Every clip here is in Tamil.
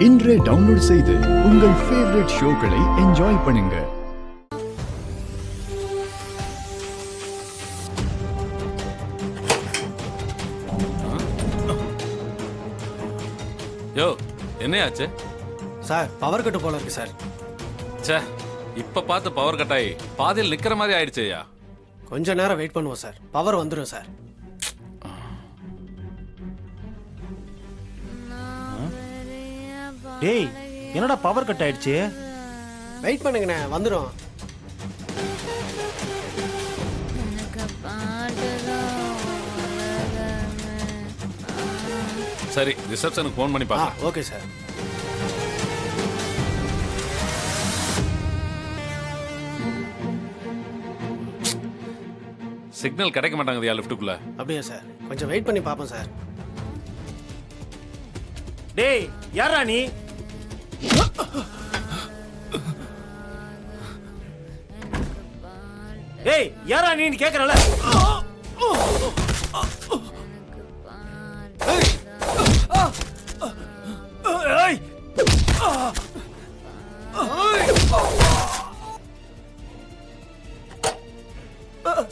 இன்றே டவுன்லோட் செய்து உங்கள் ஃபேவரட் ஷோக்களை என்ஜாய் பண்ணுங்க. யோ என்னையாச்சு சார்? பவர் கட்டு போல இருக்கு சார். சே, இப்ப பார்த்து பவர் கட் ஆகி பாதியில் நிக்கிற மாதிரி ஆயிடுச்சேயா. கொஞ்ச நேரம் வெயிட் பண்ணுவோம் சார், பவர் வந்துடும் சார். டேய், என்னடா பவர் கட் ஆயிடுச்சு? வெயிட் பண்ணுங்கண்ணே, வந்துடும். சரி, ரிசப்ஷனுக்கு ஃபோன் பண்ணி பாக்க. Okay sir. சிக்னல் கிடைக்க மாட்டாங்கதியா லிஃப்ட்டுக்குள்ள. அப்படியே சார், கொஞ்சம் வெயிட் பண்ணி பார்ப்போம் சார். டேய், யாரா நீ? டேய், யாரா நீ கேக்குறல?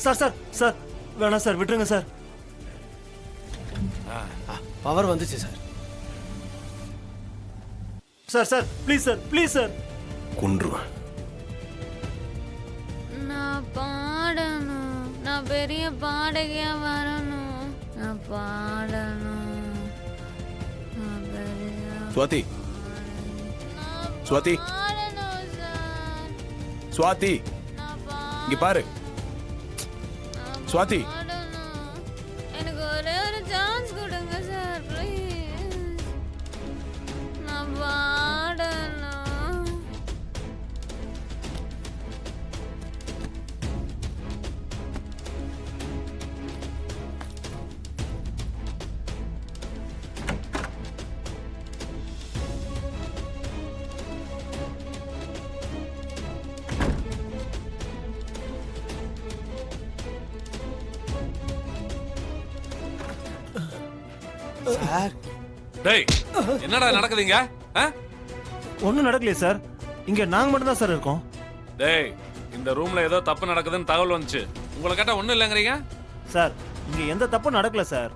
சார் சார் சார், வேணாம் சார், விட்டுருங்க சார். பவர் வந்துச்சு sir. Sir sir, please sir, please sir. கொன்றுவேன். நான் பாடணும், நான் பெரிய பாடகியா வரணும், நான் பாடணும், நான் பெரிய சுவாதி, சுவாதி, பாடணும் சார். சுவாதி, இங்க பாரு. சுவாதி, பாடணும். எனக்கு ஒரே ஒரு சான்ஸ் கொடுங்க சார், ப்ளீஸ். நான் பாடணும். சார், டேய், என்னடா நடக்குதுங்க? ஒன்றும் நடக்கலையே சார், இங்க நாங்க மட்டும் தான் சார் இருக்கோம். டேய், இந்த ரூம்ல ஏதோ தப்பு நடக்குதுன்னு தகவல் வந்துச்சு. உங்களை கேட்டா ஒண்ணும் இல்லைங்கிறீங்க. சார், இங்க எந்த தப்பும் நடக்கல சார்,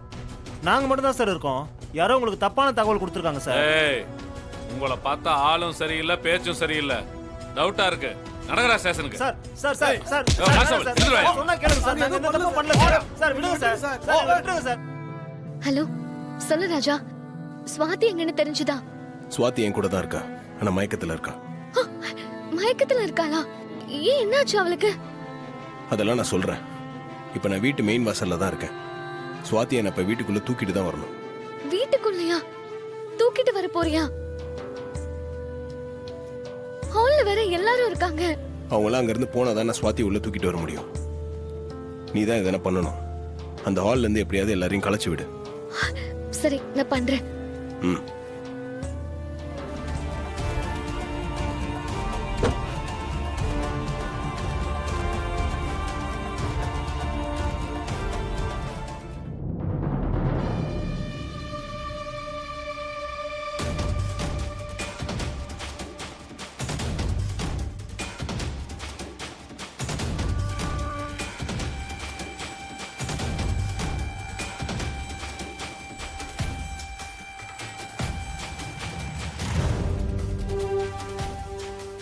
நாங்க மட்டும் தான் சார் இருக்கோம். யாரோ உங்களுக்கு தப்பான தகவல் கொடுத்துருக்காங்க சார். டேய், உங்களை பார்த்தா ஆளும் சரியில்லை, பேச்சும் சரியில்லை. டவுட்டா இருக்கு. நடக்கறா ஸ்டேஷனுக்கு. Sir sir sir sir, constable, நில்லுடா. சொன்னா கேளுங்க சார், நாங்க எந்த தப்பும் பண்ணல சார். சார் விடுங்க சார், சார் விட்டுருங்க சார். ஹலோ, சொல்லு ராஜா. ஸ்வாதி எங்கன்னு தெரிஞ்சுதா? சுவாதி என் கூட தான் இருக்கா, ஆனா மயக்கத்துல இருக்கா. மயக்கத்துல இருக்காளா? ஏன், என்னாச்சு அவளுக்கு? அதெல்லாம் நான் சொல்றேன். இப்ப நான் வீட்டு மெயின் வாசல்ல தான் இருக்கேன். சுவாதி என்ன இப்ப வீட்டுக்குள்ள தூக்கிட்டு தான் வரணும். வீட்டுக்குள்ளயா? தூக்கிட்டு வர போறியா? ஹால்ல வேற எல்லாரும் இருக்காங்க. அவங்களாம் அங்க இருந்து போனாதான் நான் சுவாதி உள்ள தூக்கிட்டு வர முடியும். நீ தான் இதெல்லாம் பண்ணணும். அந்த ஹால்ல இருந்து எப்படியாவது எல்லாரையும் கலைச்சு விடு. சரி, நான் பண்றேன். ம்.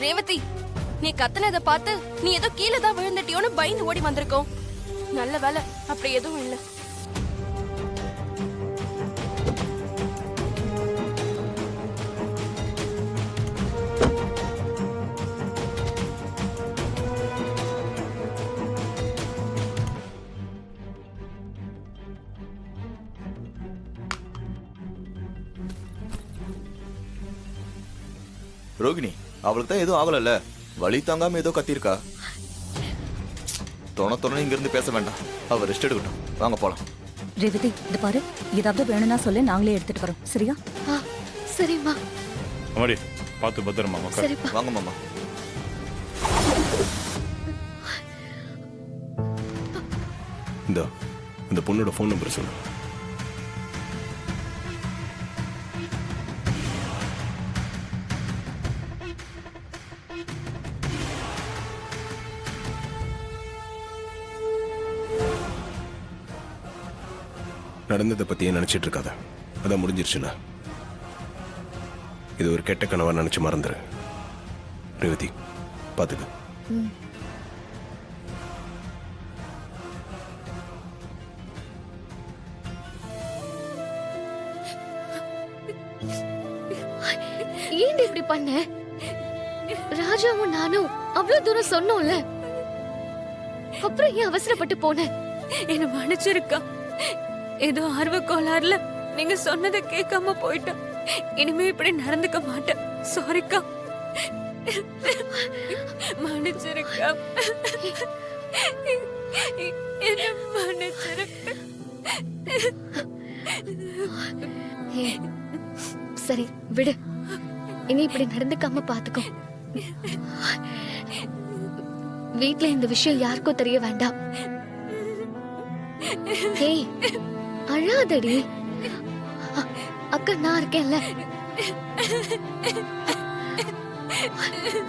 ரேவதி, நீ கத்துனதை பார்த்து நீ ஏதோ கீழே தான் விழுந்துட்டியோன்னு பயந்து ஓடி வந்திருக்கோம். நல்ல வேலை, அப்படி எதுவும் இல்லை. ரோகிணி, அவளுக்கு தான் எதுவும் ஆகலல்ல? வலி தாங்காம ஏதோ கத்திருக்கா. தொண இங்க இருந்து பேச வேண்டாம், அவ ரெஸ்ட் எடுக்கட்டும். வாங்க போலாம். ரேவதி, இது பாரு, ஏதாவது வேணும்னா சொல்லு, நாங்களே எடுத்துட்டு வரோம். சரியா? சரிம்மா. அம்மாடி, பார்த்து பத்திரமா. சரிப்பா. வாங்க மாமா. இந்த பொண்ணோட ஃபோன் நம்பர் சொல்லு. நடந்ததை பத்தியே நினைச்சிட்டு இருக்காத. அதான் முடிஞ்சிருச்சுல. இது ஒரு கெட்ட கனவா நினைச்சு மறந்துரு. ரேவதி பாத்துக்க. ஏன் இப்படி பண்ண? ராஜாவும் நானும் அவ்வளவு தூரம் சொன்னோம்ல, அப்புறம் ஏன் அவசரப்பட்டு போன? என்ன மன்னிச்சிருக்கா. ஏதோ ஆர்வ கோளாறுல நீங்க சொன்னதை கேட்காம போயிட்டேன். இனிமே இப்படி நடந்துக்க மாட்டேன். சாரிக்கா. மன்னிச்சிருக்கா. என்ன மன்னிச்சிருக்க. ஏய், சரி விடு. இனி இப்படி நடந்துக்காம பாத்துக்கோ. வீட்ல இந்த விஷயம் யாருக்கும் தெரிய வேண்டாம். ஏய், அழாதடி. அக்கா நான் இருக்கேன்ல.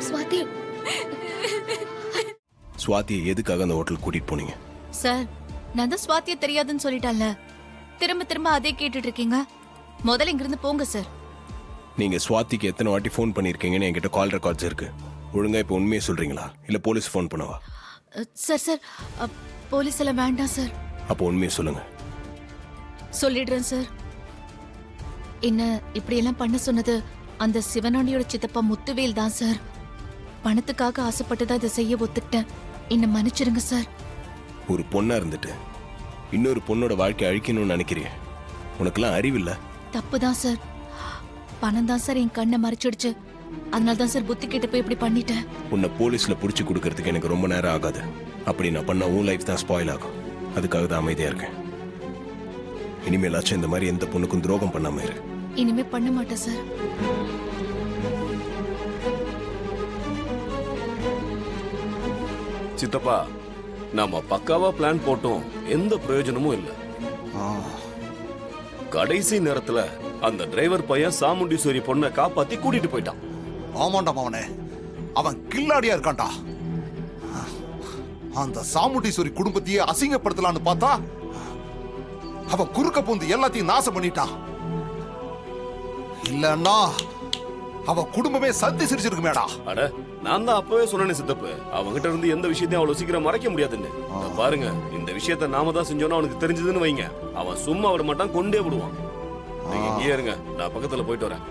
ஸ்வாதி, சுவாதியை எதுக்காக அந்த ஹோட்டல் கூட்டிட்டு போனீங்க? சார், நான் தான் சுவாத்திய தெரியாதுன்னு சொல்லிட்டேன்ல. திரும்ப திரும்ப அதே கேட்டுட்டு இருக்கீங்க. முதல்ல இங்கிருந்து போங்க சார். நீங்க சுவாதிக்கு எத்தனை வாட்டி ஃபோன் பண்ணிருக்கீங்கன்னு என்கிட்ட கால் ரெக்கார்ட்ஸ் இருக்கு. ஒழுங்கா இப்ப உண்மையை சொல்றீங்களா இல்ல போலீஸ் ஃபோன் பண்ணவா? சார் சார், போலீஸ் எல்லாம் வேண்டாம் சார். அப்போ உண்மையை சொல்லுங்க. சொல்லிடுறேன் சார். என்ன இப்படி எல்லாம் பண்ண சொன்னது அந்த சிவனாண்டியோட சித்தப்பா முத்துவேல் தான் சார். பணத்துக்காக ஆசைப்பட்டுதான் இதை செய்ய ஒத்துக்கிட்டேன். என்ன மன்னிச்சிருங்க சார். ஒரு பொண்ணா இருந்துட்டு இன்னொரு பொண்ணோட வாழ்க்கை அழிக்கணும்னு நினைக்கிறிய? உனக்கெல்லாம் அறிவில்ல? தப்பு தான் சார். பணம் தான் சார் என் கண்ணை மறைச்சிடுச்சு. அதனால தான் சார் புத்தி கிட்ட போய் இப்படி பண்ணிட்டேன். உன்னை போலீஸ்ல புடிச்சு கொடுக்கறதுக்கு எனக்கு ரொம்ப நேரம் ஆகாது. அப்படி நான் பண்ண உன் லைஃப் தான் ஸ்பாயில் ஆகும். அதுக்காக தான் அமைதியா இருக்கேன். இனிமேலாச்சும் இந்த மாதிரி எந்த பொண்ணுக்கும் துரோகம் பண்ணாம இரு. இனிமே பண்ண மாட்டேன் சார். சித்தப்பா, நாம பக்காவா பிளான் போட்டோம், எந்த பிரயோஜனமும் இல்ல. கடைசி நேரத்துல அந்த டிரைவர் பையன் சாமுண்டீஸ்வரி பொண்ணை காப்பாத்தி கூட்டிட்டு போயிட்டான். ஆமாண்டா அவனே, அவன் கில்லாடியா இருக்கான்டா. அந்த சாமுண்டீஸ்வரி குடும்பத்தையே அசிங்கப்படுத்தலான்னு பார்த்தா அவன் குறுக்க பூந்து எல்லாத்தையும் நாசம் பண்ணிட்டான். இல்லன்னா அவ குடும்பமே சந்தி சிரிச்சிருக்குமேடா. அட, நான் தான் அப்பவே சொன்னேன் சித்தப்பு, அவங்கிட்ட இருந்து எந்த விஷயத்தையும் அவ்வளவு சீக்கிரம் மறைக்க முடியாதுன்னு. பாருங்க, இந்த விஷயத்த நாம தான் செஞ்சோம்னா அவனுக்கு தெரிஞ்சதுன்னு வைங்க, அவன் சும்மா விட மாட்டான், கொண்டே விடுவான். நீங்க இங்கே இருங்க, நான் பக்கத்துல போயிட்டு வரேன்.